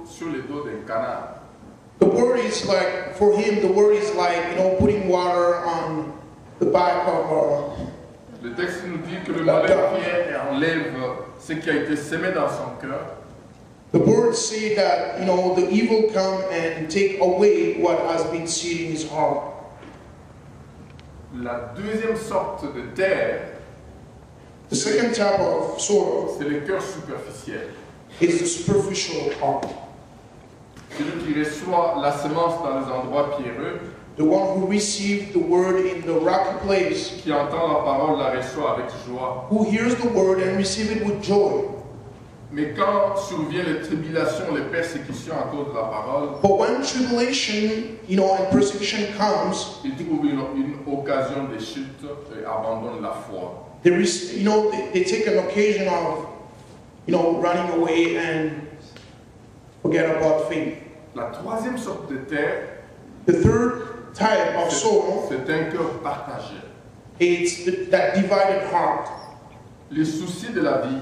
sur les dos d'un canard. The word is like, for him, the word is like, putting water on the back of Le texte nous dit que le malin vient et enlève ce qui a été semé dans son cœur. The word say that, the evil come and take away what has been seed in his heart. La deuxième sorte de terre, The second type of soil c'est le cœur superficiel. is the superficial heart. Celui qui reçoit la semence dans les endroits pierreux, The one who received the word in the rocky place, qui entend la parole, la reçoit avec joie. who hears the word and receive it with joy. Mais quand survient les tribulations, les persécutions à cause de la parole, But when tribulation, and persecution comes, il trouve une occasion de chute et abandonne la foi. there is, they take an occasion of, running away and forget about faith. La troisième sorte de terre, The third type of soil c'est un cœur partagé. is that divided heart. Les soucis de la vie,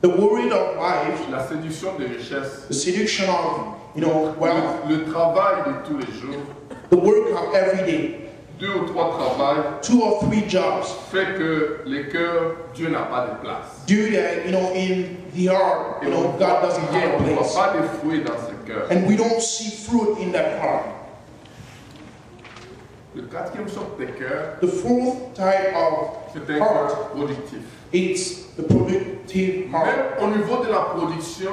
The worry of life, la séduction des richesses, the seduction of, wealth, le travail de tous les jours, the work of every day, 2 ou 3 travails, 2 or 3 jobs, fait que les cœurs, Dieu n'a pas de place. do that, in the heart, Et on God doesn't on have a ne voit place. pas de fruits dans ce cœur. And we don't see fruit in that heart. Le quatrième sorte de cœur, The fourth type of c'est un heart cœur productif. is the productive heart. Même au niveau de la production,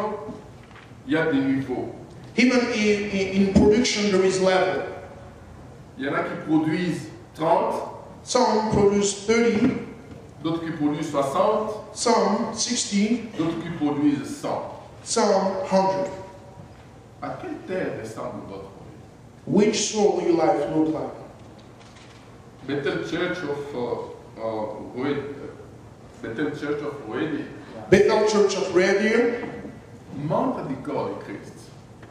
il y a des niveaux. Even in production, there is level. Il y en a qui produisent 30, Some produce 30, d'autres qui produisent 60, some 60, d'autres qui produisent 100. some 100. À quelle terre ressemble votre vie? Which soul your life look like? Bethel Church of Bethel Church of Ruedi, Bethel Church of Red Deer, membre du corps de Christ.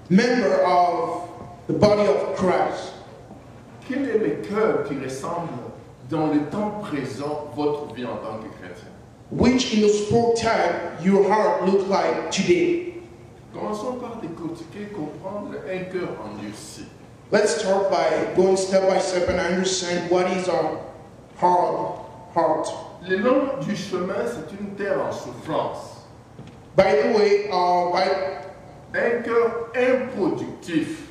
member of the body of Christ. Quel est le cœur qui ressemble dans le temps présent votre vie en tant que chrétien? Which in the sport type your heart look like today? Commençons par décortiquer, comprendre un cœur endurci. Let's start by going step by step and understand what is our heart. Le long du chemin, c'est une terre en souffrance. By the way, Un cœur improductif.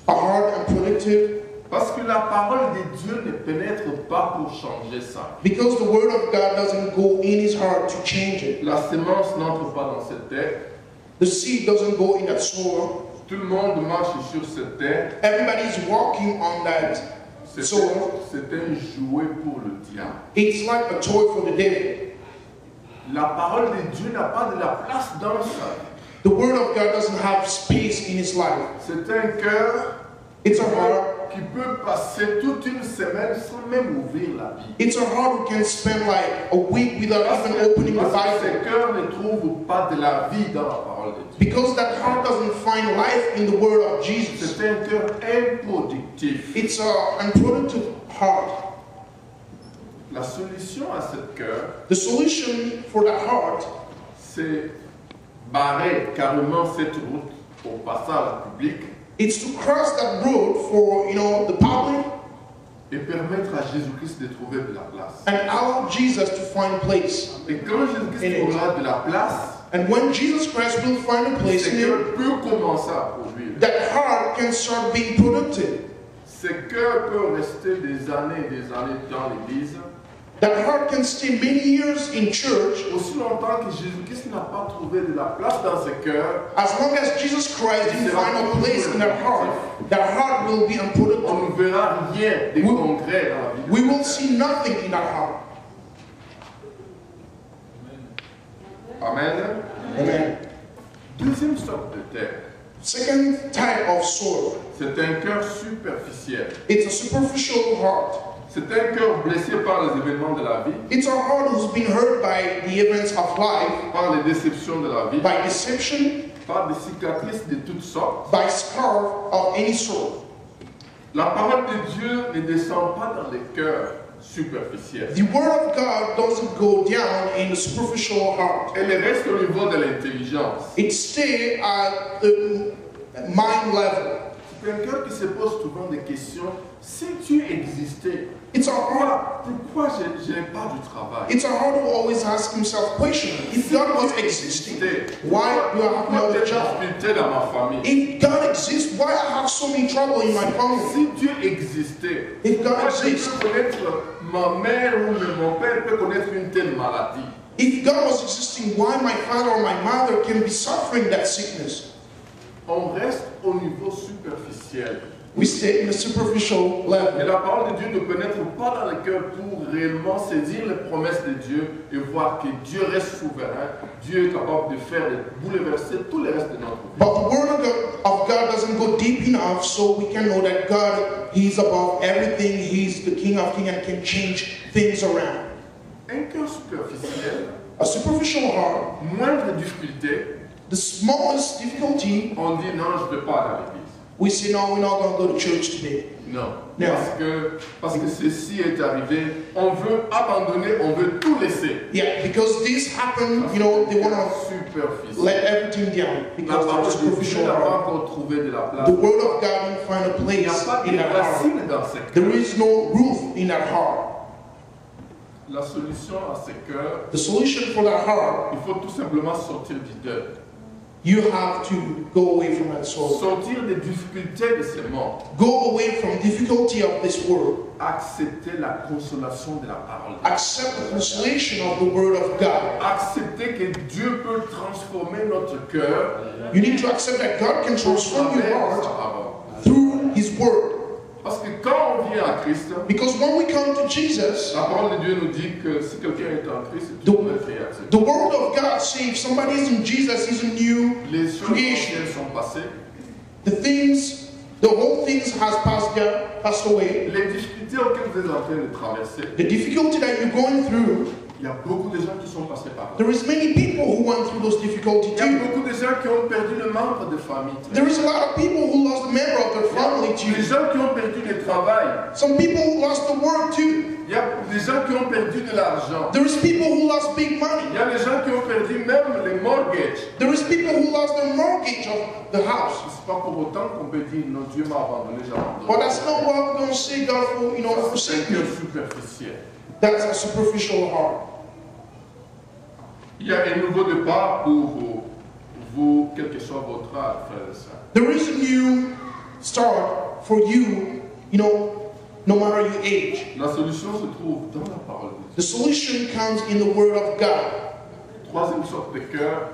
a heart unproductive, Parce que la parole de Dieu ne pénètre pas pour changer ça. because the word of God doesn't go in his heart to change it. La semence n'entre pas dans cette terre. The seed doesn't go in that soil. Tout le monde marche sur cette terre. Everybody is walking on that soil. C'est un jouet pour le diable. It's like a toy for the devil. La parole de Dieu n'a pas de la place dans ça. The word of God doesn't have space in his life. C'est un cœur It's a heart. qui peut passer toute une semaine sans même ouvrir la Bible. It's a heart who can spend like a week without even opening the Parce que Bible. ce cœur ne trouve pas de la vie dans la parole de Dieu. Because that heart doesn't find life in the word of Jesus. C'est un cœur improductif. It's an unproductive heart. La solution à ce cœur, The solution for that heart c'est barrer carrément cette route au passage public is to cross that road for the public et permettre à Jésus-Christ de trouver de la place. and allow Jesus to find place. Et quand Jésus-Christ trouvera de la place, And when Jesus Christ will find a place ce in him, cœur peut commencer à produire. that heart can start being productive. Ce cœur peut rester des années et des années dans l'église, That heart can stay many years in church aussi longtemps que Jésus-Christ n'a pas trouvé de la place dans ce cœur. as long as Jesus Christ didn't find a place in that heart. That heart will be On unproductive. ne verra rien de concret dans la vie. We will see nothing in that heart. Amen. Amen. Deuxième sorte de terre, Second type of soil. c'est un cœur superficiel. It's a superficial heart. C'est un cœur blessé par les événements de la vie, It's a heart who's been hurt by the events of life, par les déceptions de la vie, by deception, par des cicatrices de toutes sortes. by scar of any sort. La parole de Dieu ne descend pas dans les cœurs superficielle. The Word of God doesn't go down in the superficial heart. Elle reste au niveau de l'intelligence. It stays at the mind level. C'est un cœur qui se pose souvent des questions. Si Dieu existait, It's a heart. pourquoi je n'ai pas du travail? It's a heart who always asks himself questions. If God was existing, why do I have no job? Difficulté dans ma famille. If God exists, why I have so many trouble in my family? Si Dieu existait, If God moi, je exists, peux connaître ma mère ou mon père peut connaître une telle maladie. if God was existing, why my father or my mother can be suffering that sickness? On reste au niveau superficiel. We stay in the superficial Et level. la parole de Dieu ne pénètre pas dans le cœur pour réellement saisir les promesses de Dieu et voir que Dieu reste souverain. Dieu est capable de faire bouleverser tout le reste de notre vie. But the word of God doesn't go deep enough so we can know that God, He's above everything. He's the King of Kings and can change things around. Un cœur superficiel, A superficial heart, moindre difficulté, the smallest difficulty, on dit non, je ne peux pas aller à l'église. we say, no, we're not going to go to church today. Non. Non. Parce que ceci est arrivé, on veut abandonner, on veut tout laisser. Yeah, because this happened, you know, they want to Superficiel. let everything down La because parole they're de Dieu superficial n'a pas heart. encore trouvé de la place. The word of God didn't find a Il n'y a place pas in de that heart. racine dans ce cœur. There is no roof in that heart. La solution à ce cœur, The solution for that heart, il faut tout simplement sortir du deuil. you have to go away from that soul. Sortir des difficultés de ce monde. Go away from difficulty of this world. Accepter la consolation de la parole. Accept the consolation of the word of God. Accepter que Dieu peut transformer notre cœur You need to accept that God can transform avec your sa heart parole. through His word. Parce que quand on vient à Christ, Because when we come to Jesus, la parole de Dieu nous dit que si quelqu'un est en Christ, c'est une nouvelle créature. the word of God says if somebody is in Jesus, he's a new Les choses creation. anciennes sont passées. The whole things has passed away. Les difficultés auxquelles vous êtes en train de traverser, The difficulty that you're going through, il y a beaucoup de gens qui sont passés par là. there is many people who went through those difficulties Il y a too. beaucoup de gens qui ont perdu le membre de famille. There is a lot of people who lost a member of their family Des too. gens qui ont perdu le travail. Some people who lost the work too. Il y a des gens qui ont perdu de l'argent. There is people who lost big Il money. y a des gens qui ont perdu même les mortgages. There is people who lost the mortgage of the house. C'est pas pour autant qu'on peut dire non, Dieu m'a abandonné, j'ai abandonné. But that's not what we're going to say, God, for, C'est un forsake cœur me. superficiel. That's a superficial heart. Il y a un nouveau départ pour vous, quel que soit votre âge, frères et sœurs. There is a new start for you, no matter your age. La solution se trouve dans la parole de Dieu. The solution comes in the Word of God. Troisième sorte de cœur,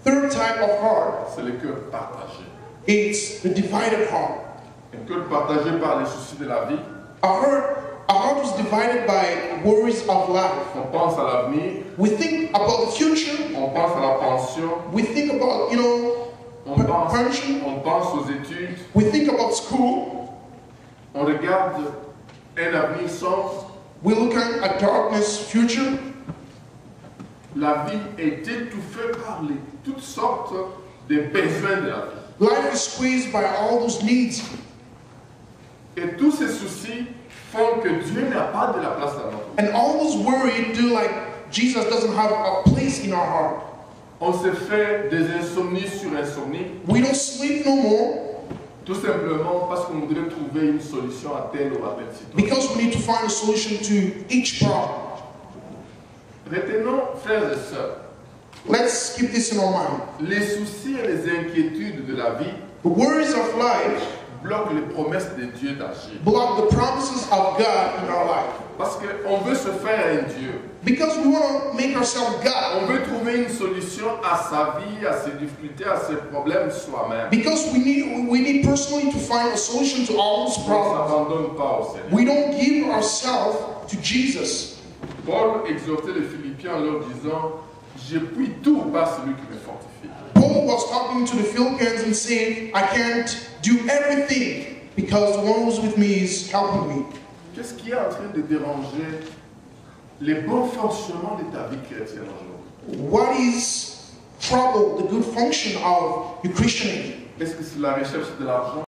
Third type of heart, c'est le cœur partagé. it's the divided heart. Un cœur partagé par les soucis de la vie. A heart is divided by worries of life. On pense à l'avenir, We think about the future. on pense à la pension, We think about, pension. on pense aux études, We think about school. on regarde un avenir sombre. We look at a darkness future. La vie est étouffée par toutes sortes de besoins de la vie. Life is squeezed by all those needs. Et tous ces soucis font que Dieu n'a pas de la place dans notre vie. And all those worry do like Jesus doesn't have a place in our heart. On se fait des insomnies sur insomnies, We don't sleep no more tout simplement parce qu'on voudrait trouver une solution à telle ou à telle situation. because we need to find a solution to each problem. Retenons, frères et sœurs, Let's keep this in our mind. les soucis et les inquiétudes de la vie The worries of life bloquent les promesses de Dieu d'agir. block the promises of God in our life. Parce qu'on veut se faire un Dieu. Because we want to make ourselves God. On veut trouver une solution à sa vie, à ses difficultés, à ses problèmes soi-même. Because we need personally to find a solution to all those On ne problems. s'abandonne pas au Seigneur. We don't give ourselves to Jesus. Paul exhortait les Philippiens en leur disant, je puis tout par celui qui me fortifie. Paul was talking to the Philippians and saying, I can't do everything because the one who's with me is helping me. Qu'est-ce qui est en train de déranger les bons fonctionnements de ta vie chrétienne aujourd'hui? What is trouble the good function of your Christianity? Est-ce que c'est la recherche de l'argent?